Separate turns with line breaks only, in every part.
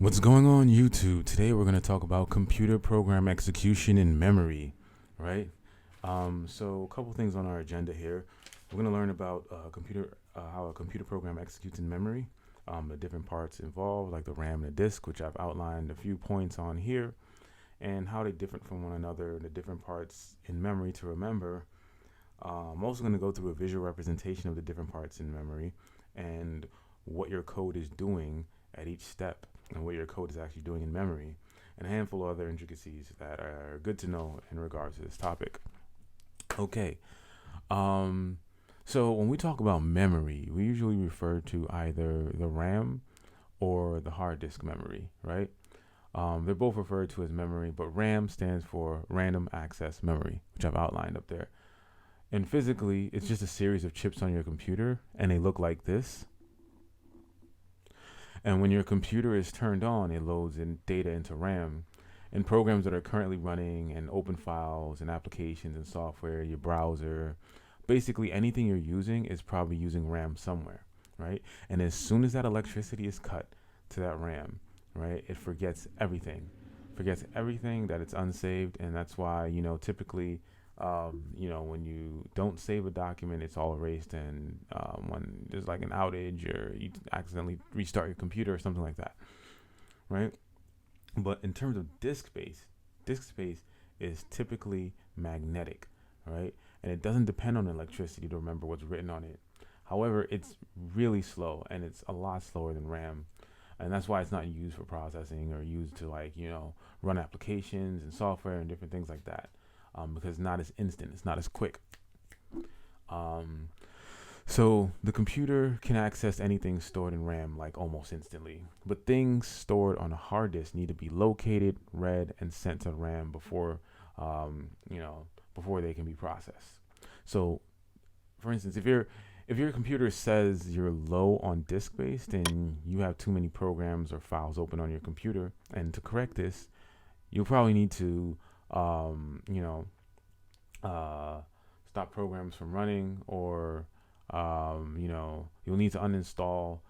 What's going on YouTube? Today we're going to talk about computer program execution in memory, right? So a couple things on our agenda here. We're going to learn about how a computer program executes in memory, the different parts involved, like the RAM and the disk, which I've outlined a few points on here, and how they differ from one another, the different parts in memory to remember. I'm also going to go through a visual representation of the different parts in memory and what your code is doing at each step and what your code is actually doing in memory, and a handful of other intricacies that are good to know in regards to this topic. Okay, so when we talk about memory, we usually refer to either the RAM or the hard disk memory, right? They're both referred to as memory, but RAM stands for random access memory, which I've outlined up there. And physically, it's just a series of chips on your computer, and they look like this. And when your computer is turned on, it loads in data into RAM. And programs that are currently running, and open files and applications and software, your browser, basically anything you're using is probably using RAM somewhere, right? And as soon as that electricity is cut to that RAM, right, it forgets everything that it's unsaved. And that's why, typically, when you don't save a document, it's all erased. And when there's like an outage or you accidentally restart your computer or something like that, right? But in terms of disk space is typically magnetic, right? And it doesn't depend on electricity to remember what's written on it. However, it's really slow, and it's a lot slower than RAM. And that's why it's not used for processing or used to run applications and software and different things like that, because it's not as instant, it's not as quick. Um, so the computer can access anything stored in RAM like almost instantly, but things stored on a hard disk need to be located, read, and sent to RAM before they can be processed. So, for instance, if your computer says you're low on disk space, then you have too many programs or files open on your computer. And to correct this, you'll probably need to, um, you know, uh, stop programs from running, or you'll need to uninstall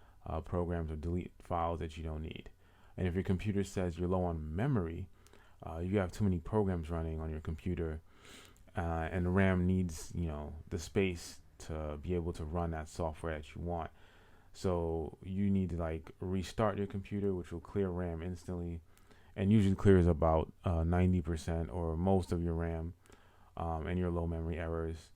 programs or delete files that you don't need. And if your computer says you're low on memory, you have too many programs running on your computer, and the RAM needs the space to be able to run that software that you want. So you need to restart your computer, which will clear RAM instantly, and usually clears about 90% or most of your RAM, and your low memory errors.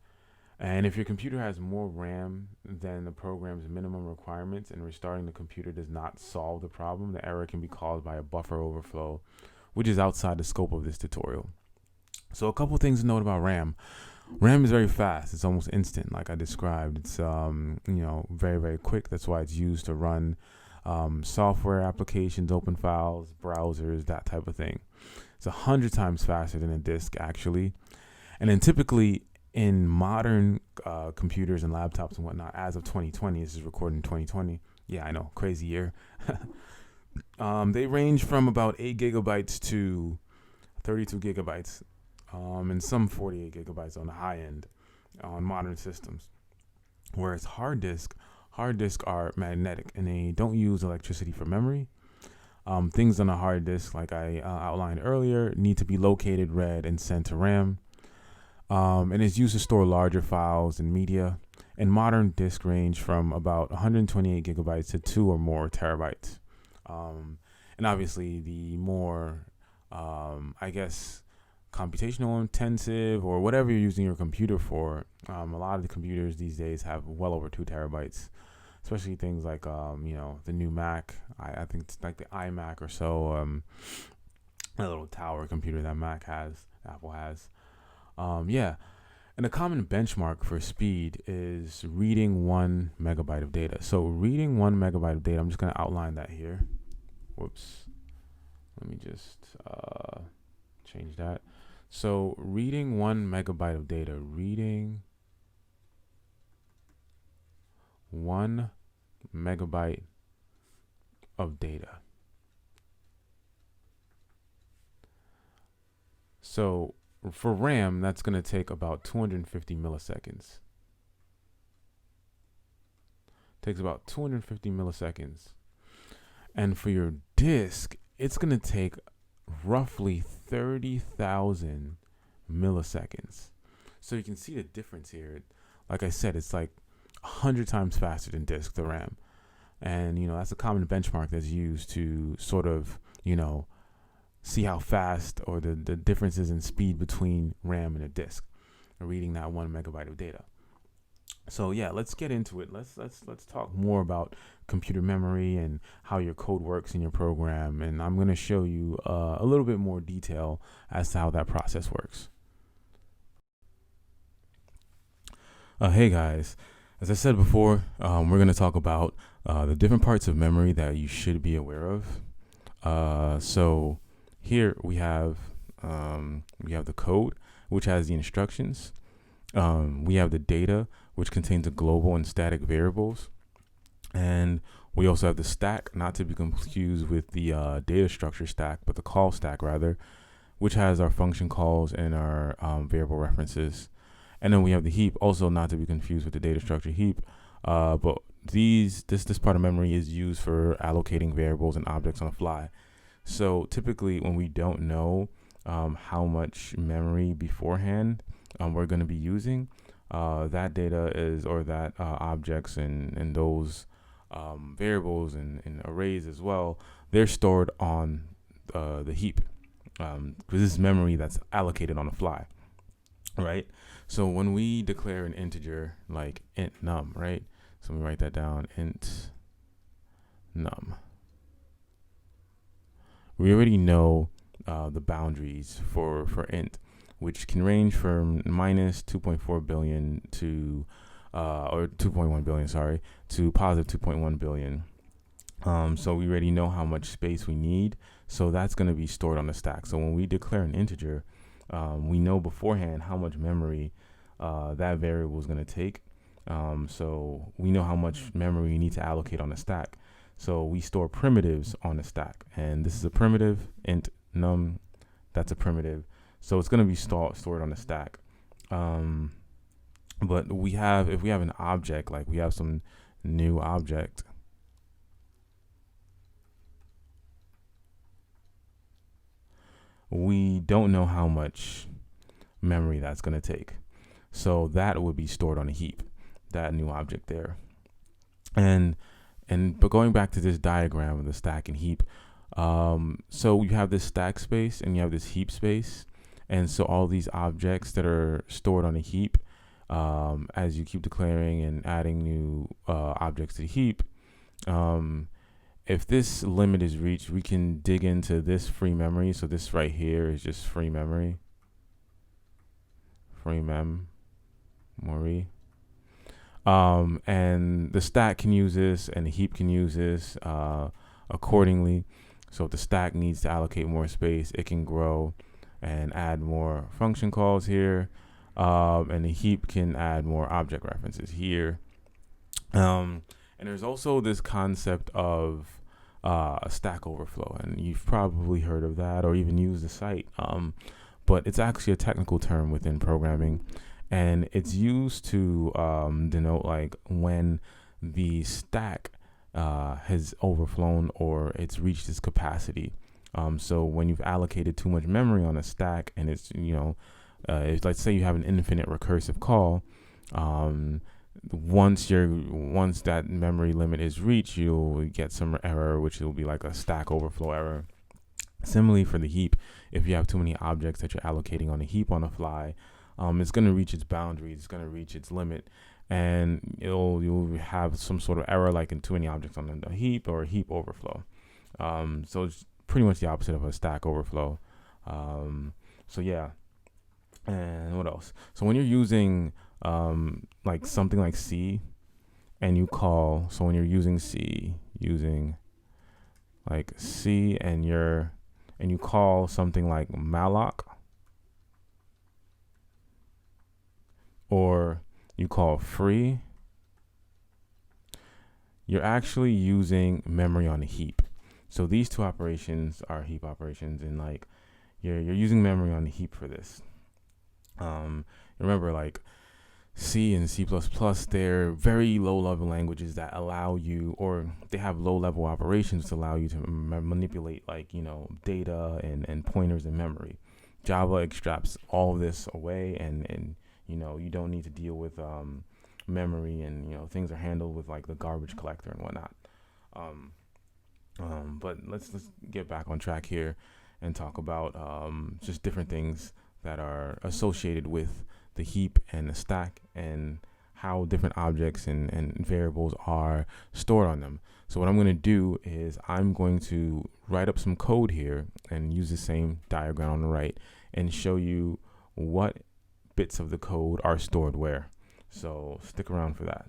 And if your computer has more RAM than the program's minimum requirements and restarting the computer does not solve the problem, the error can be caused by a buffer overflow, which is outside the scope of this tutorial. So a couple things to note about RAM. RAM is very fast. It's almost instant, like I described. It's very, very quick. That's why it's used to run software applications, open files, browsers, that type of thing. It's 100 times faster than a disk, actually. And then typically in modern computers and laptops and whatnot, as of 2020, this is recorded in 2020. Yeah, I know, crazy year. They range from about 8 gigabytes to 32 gigabytes, and some 48 gigabytes on the high end on modern systems. Whereas hard disk are magnetic and they don't use electricity for memory. Things on a hard disk, like I outlined earlier, need to be located, read, and sent to RAM. And is used to store larger files and media. And modern disk range from about 128 gigabytes to 2 or more terabytes. And obviously, the more, computational intensive or whatever you're using your computer for, a lot of the computers these days have well over 2 terabytes, especially things like, the new Mac. I think it's like the iMac or so, a little tower computer that Apple has. Yeah. And a common benchmark for speed is reading 1 megabyte of data. So reading 1 megabyte of data, I'm just going to outline that here. Whoops. Let me just change that. So reading 1 megabyte of data, reading 1 megabyte of data. So for RAM, that's going to take about 250 milliseconds. Takes about 250 milliseconds. And for your disk, it's going to take roughly 30,000 milliseconds. So you can see the difference here. Like I said, it's like 100 times faster than disk, the RAM. And, that's a common benchmark that's used to sort of, see how fast or the differences in speed between RAM and a disk, reading that 1 megabyte of data. So yeah, let's get into it. Let's talk more about computer memory and how your code works in your program. And I'm going to show you a little bit more detail as to how that process works. Hey guys, as I said before, we're going to talk about the different parts of memory that you should be aware of. So here we have the code, which has the instructions. We have the data, which contains the global and static variables. And we also have the stack, not to be confused with the data structure stack, but the call stack rather, which has our function calls and our variable references. And then we have the heap, also not to be confused with the data structure heap. But this part of memory is used for allocating variables and objects on the fly. So typically when we don't know how much memory beforehand we're going to be using, that data objects and those variables and arrays as well, they're stored on the heap, because this is memory that's allocated on the fly, right? So when we declare an integer like int num, right? So we write that down, int num. We already know the boundaries for int, which can range from minus 2.4 billion to, or 2.1 billion, sorry, to positive 2.1 billion. So we already know how much space we need. So that's going to be stored on the stack. So when we declare an integer, we know beforehand how much memory that variable is going to take. So we know how much memory we need to allocate on the stack. So we store primitives on the stack. And this is a primitive, int num, that's a primitive. So it's going to be stored on the stack. But if we have an object, like we have some new object, we don't know how much memory that's going to take. So that would be stored on a heap, that new object there. But going back to this diagram of the stack and heap, so you have this stack space and you have this heap space. And so all these objects that are stored on a heap, as you keep declaring and adding new objects to the heap, if this limit is reached, we can dig into this free memory. So this right here is just free memory. Free memory. And the stack can use this and the heap can use this accordingly. So if the stack needs to allocate more space, it can grow and add more function calls here. And the heap can add more object references here. And there's also this concept of a Stack Overflow, and you've probably heard of that or even used the site. But it's actually a technical term within programming, and it's used to denote like when the stack has overflown or it's reached its capacity. So when you've allocated too much memory on a stack and it's, let's say you have an infinite recursive call, once that memory limit is reached, you'll get some error, which will be like a stack overflow error. Similarly for the heap, if you have too many objects that you're allocating on a heap on the fly, it's going to reach its boundaries, it's going to reach its limit, and you'll have some sort of error like in too many objects on the heap or a heap overflow. So it's pretty much the opposite of a stack overflow. So yeah. And what else? So when you're using like something like C, and you call, so when you're using C, like C, and you call something like malloc, or you call free, you're actually using memory on a heap. So these two operations are heap operations, and like you're using memory on the heap for this. Remember, like, C and C++, they're very low level languages that allow you, or they have low level operations to allow you to manipulate, like, data and pointers in memory. Java extracts all of this away, and you don't need to deal with memory, and things are handled with like the garbage collector and whatnot. Um, but let's get back on track here and talk about just different things that are associated with the heap and the stack, and how different objects and variables are stored on them. So what I'm going to do is I'm going to write up some code here and use the same diagram on the right and show you what bits of the code are stored where. So stick around for that.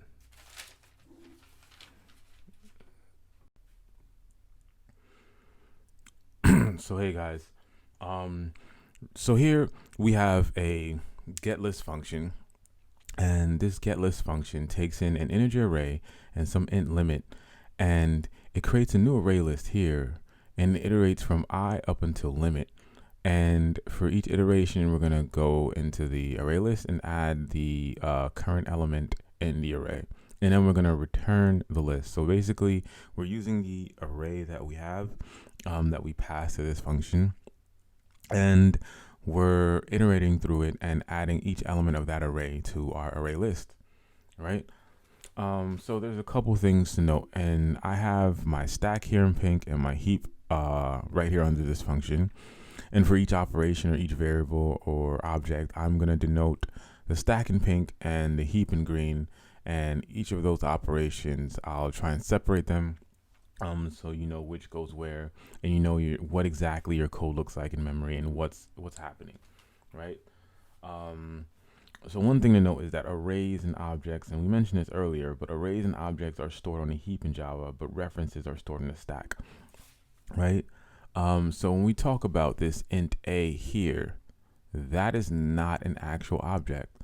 So hey guys, so here we have a getList function, and this getList function takes in an integer array and some int limit, and it creates a new array list here, and it iterates from I up until limit. And for each iteration, we're gonna go into the array list and add the current element in the array, and then we're gonna return the list. So basically, we're using the array that we have, that we pass to this function, and we're iterating through it and adding each element of that array to our array list, right? So there's a couple things to note, and I have my stack here in pink and my heap right here under this function. And for each operation or each variable or object, I'm going to denote the stack in pink and the heap in green. And each of those operations, I'll try and separate them, so you know which goes where, and you know what exactly your code looks like in memory and what's happening, right? So one thing to note is that arrays and objects, and we mentioned this earlier, but arrays and objects are stored on a heap in Java, but references are stored in a stack, right? So when we talk about this int a here, that is not an actual object.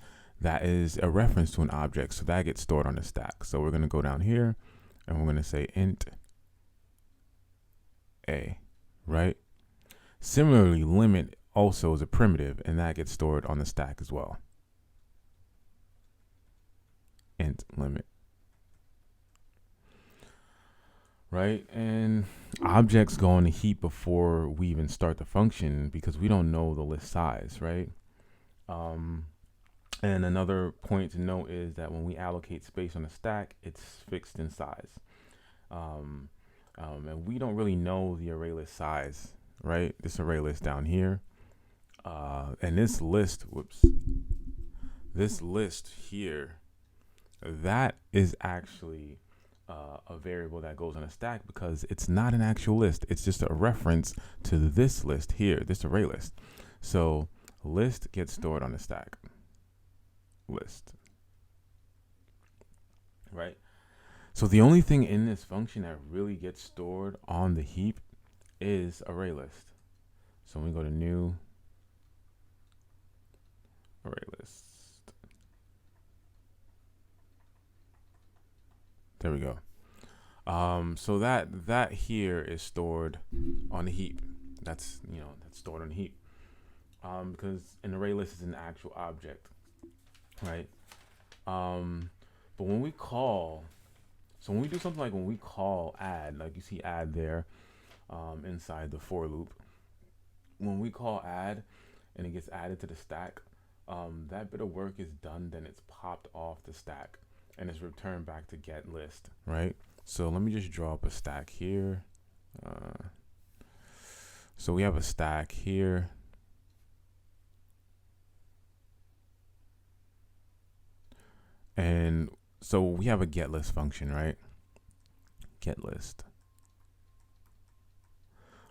That is a reference to an object, so that gets stored on the stack. So we're going to go down here, and we're going to say int a, right? Similarly, limit also is a primitive, and that gets stored on the stack as well. Int limit. Right? And objects go on a heap before we even start the function because we don't know the list size, right? And another point to note is that when we allocate space on a stack, it's fixed in size. And we don't really know the array list size, right? This array list down here. And this list, this list here, that is actually a variable that goes on a stack because it's not an actual list. It's just a reference to this list here, this array list. So list gets stored on the stack. List. Right? So the only thing in this function that really gets stored on the heap is array list. So when we go to new array list. There we go. So that here is stored on the heap. That's that's stored on the heap. Because an array list is an actual object, right? But when we call, so when we do something like when we call add, like you see add there, inside the for loop, when we call add and it gets added to the stack, that bit of work is done, then it's popped off the stack and it's returned back to get list, right? So let me just draw up a stack here. So we have a stack here. And so we have a get list function, right? Get list.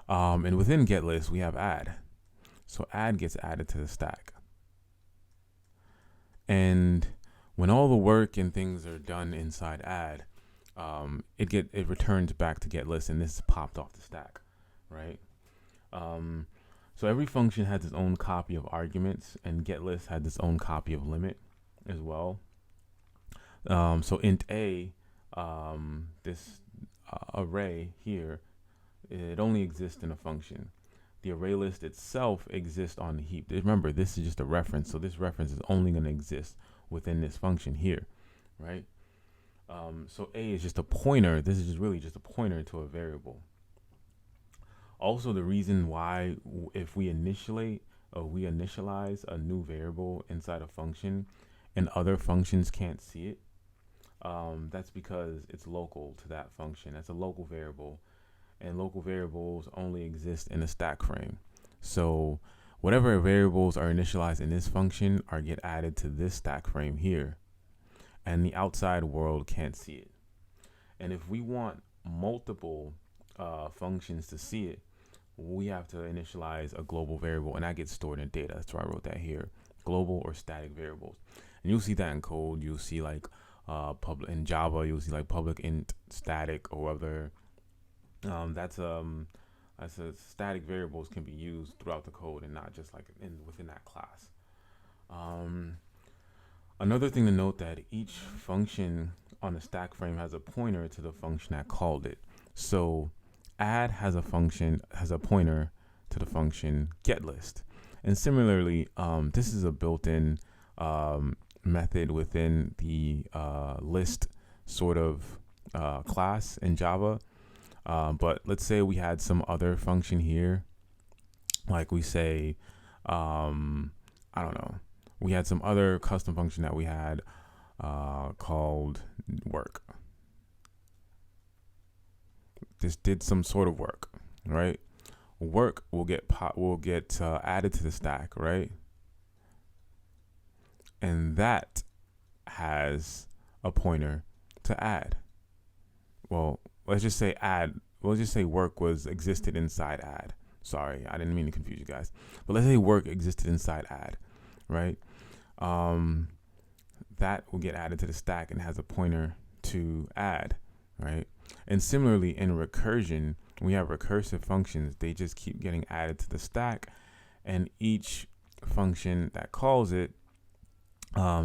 And within get list, we have add. So add gets added to the stack. And when all the work and things are done inside add, it returns back to get list, and this is popped off the stack, right? So every function has its own copy of arguments, and get list has its own copy of limit as well. So int a, this array here, it only exists in a function. The array list itself exists on the heap. Remember, this is just a reference, so this reference is only going to exist within this function here, right? So a is just a pointer. This is just really just a pointer to a variable. Also, the reason why if we initialize a new variable inside a function and other functions can't see it, that's because it's local to that function. That's a local variable, and local variables only exist in a stack frame. So whatever variables are initialized in this function are get added to this stack frame here, and the outside world can't see it. And if we want multiple functions to see it, we have to initialize a global variable, and that gets stored in data. That's why I wrote that here, global or static variables. And you'll see that in code. You'll see like public in Java, you'll see like public int static or other. That's a static variables can be used throughout the code and not just like within that class. Another thing to note that each function on the stack frame has a pointer to the function that called it. So add has a pointer to the function getList. And similarly, this is a built-in method within the list sort of class in Java. But let's say we had some other function here, like we say, I don't know, we had some other custom function that we had called work. This did some sort of work, right? Work will get added to the stack, right? And that has a pointer to add. Well, let's just say add. We'll just say work existed inside add. Sorry, I didn't mean to confuse you guys. But let's say work existed inside add, right? That will get added to the stack and has a pointer to add, right? And similarly, in recursion, we have recursive functions. They just keep getting added to the stack, and each function that calls it,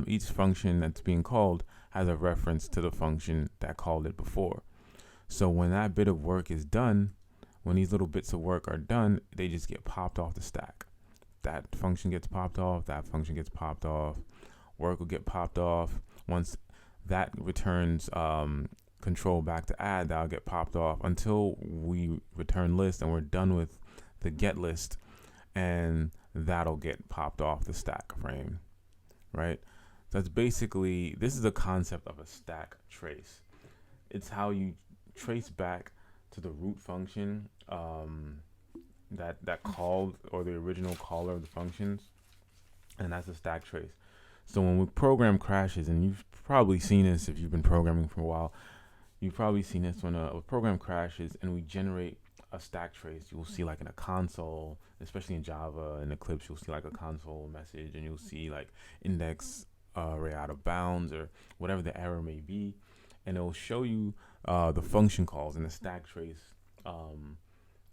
each function that's being called has a reference to the function that called it before. So when that bit of work is done, when these little bits of work are done, they just get popped off the stack. That function gets popped off, that function gets popped off, work will get popped off. Once that returns control back to add, that'll get popped off until we return list and we're done with the get list, and that'll get popped off the stack frame, right? That's basically, this is the concept of a stack trace. It's how you trace back to the root function that called, or the original caller of the functions, and that's a stack trace. So when the program crashes, and you've probably seen this if you've been programming for a while, you've probably seen this when a program crashes and we generate a stack trace. You'll see like in a console, especially in Java and Eclipse, you'll see like a console message, and you'll see like index array out of bounds or whatever the error may be, and it will show you the function calls in the stack trace,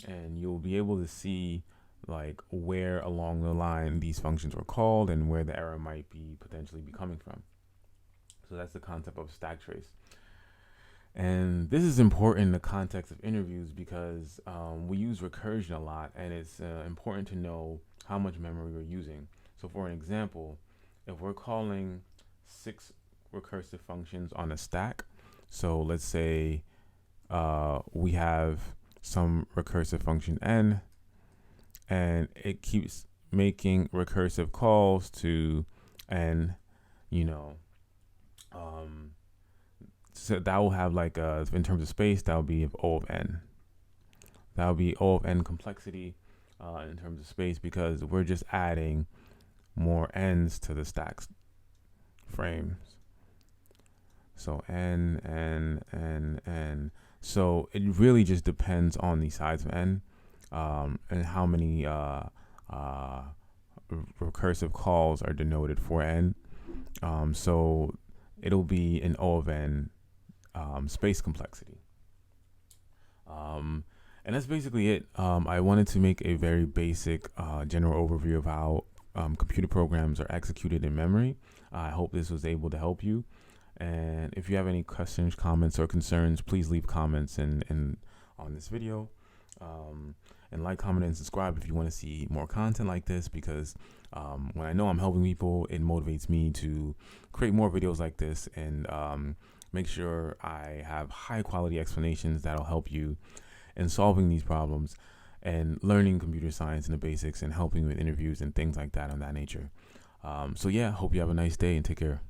and you'll be able to see like where along the line these functions were called and where the error might be potentially be coming from. So that's the concept of stack trace. And this is important in the context of interviews because we use recursion a lot, and it's important to know how much memory we're using. So for an example, if we're calling 6 recursive functions on a stack, so let's say we have some recursive function n, and it keeps making recursive calls to n, so that will have like in terms of space, that will be O of n. That will be O of n complexity in terms of space, because we're just adding more n's to the stacks frames. So n. So it really just depends on the size of n and how many recursive calls are denoted for n. So it'll be an O of n space complexity. And that's basically it. I wanted to make a very basic general overview of how computer programs are executed in memory. I hope this was able to help you. And if you have any questions, comments, or concerns, please leave comments on this video. And and like, comment, and subscribe if you want to see more content like this, because when I know I'm helping people, it motivates me to create more videos like this, and make sure I have high quality explanations that'll help you in solving these problems and learning computer science and the basics and helping with interviews and things like that on that nature. So yeah, hope you have a nice day and take care.